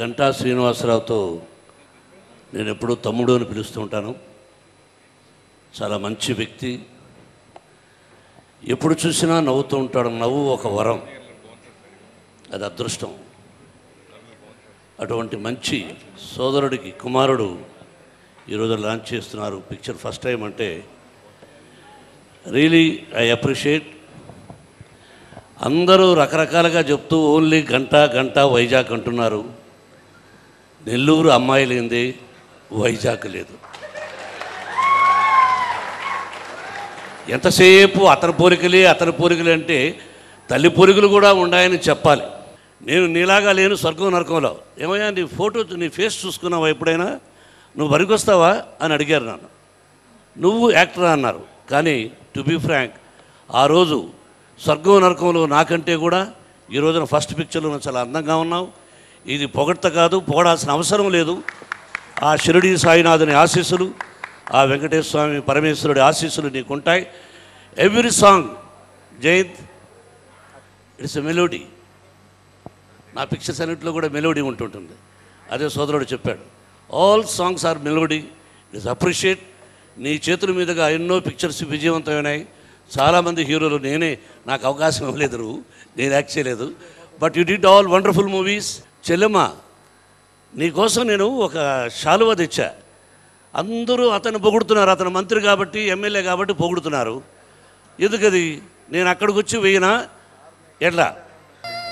గంటా శ్రీనివాసరావుతో నేను ఎప్పుడూ తమ్ముడు అని పిలుస్తూ ఉంటాను. చాలా మంచి వ్యక్తి, ఎప్పుడు చూసినా నవ్వుతూ ఉంటాడు. నవ్వు ఒక వరం, అది అదృష్టం. అటువంటి మంచి సోదరుడికి కుమారుడు ఈరోజు లాంచ్ చేస్తున్నారు పిక్చర్ ఫస్ట్ టైం అంటే రియలీ ఐ అప్రిషియేట్. అందరూ రకరకాలుగా చెప్తూ ఓన్లీ గంట వైజాగ్ అంటున్నారు. నెల్లూరు అమ్మాయి లేనిది వైజాగ్ లేదు. ఎంతసేపు అతని పోలికలే అంటే తల్లి పోలికలు కూడా ఉన్నాయని చెప్పాలి. నేను నీలాగా లేను స్వర్గం నరకంలో. ఏమయ్యా నీ ఫోటో, నీ ఫేస్ చూసుకున్నావా ఎప్పుడైనా? నువ్వు వరికొస్తావా అని అడిగారు నన్ను. నువ్వు యాక్టర్ అన్నారు. కానీ టు బీ ఫ్రాంక్, ఆ రోజు స్వర్గం నరకంలో నాకంటే కూడా ఈ రోజున ఫస్ట్ పిక్చర్లో చాలా అందంగా ఉన్నావు. ఇది పొగడ్త కాదు, పొగడాల్సిన అవసరం లేదు. ఆ షిరిడి సాయినాథుని ఆశీస్సులు, ఆ వెంకటేశ్వర స్వామి పరమేశ్వరుడి ఆశీస్సులు నీకుంటాయి. Every song Jayanth it's a melody. నా పిక్చర్స్ అన్నింటిలో కూడా మెలోడీ ఉంటుంటుంది. అదే సోదరుడు చెప్పాడు, all songs are melody. It's appreciate. నీ చేతుల మీదుగా ఎన్నో పిక్చర్స్ విజయవంతమైనాయి. చాలామంది హీరోలు నాకు అవకాశం ఇవ్వలేదు, నేను యాక్ట్ చేయలేదు. But you did all wonderful movies. చెల్లెమ్మ, నీకోసం నేను ఒక శాలువ తెచ్చా. అందరూ అతను పొగుడుతున్నారు, అతను మంత్రి కాబట్టి ఎమ్మెల్యే కాబట్టి పొగుడుతున్నారు. ఎందుకది? నేను అక్కడికి వచ్చి వేయినా ఎట్లా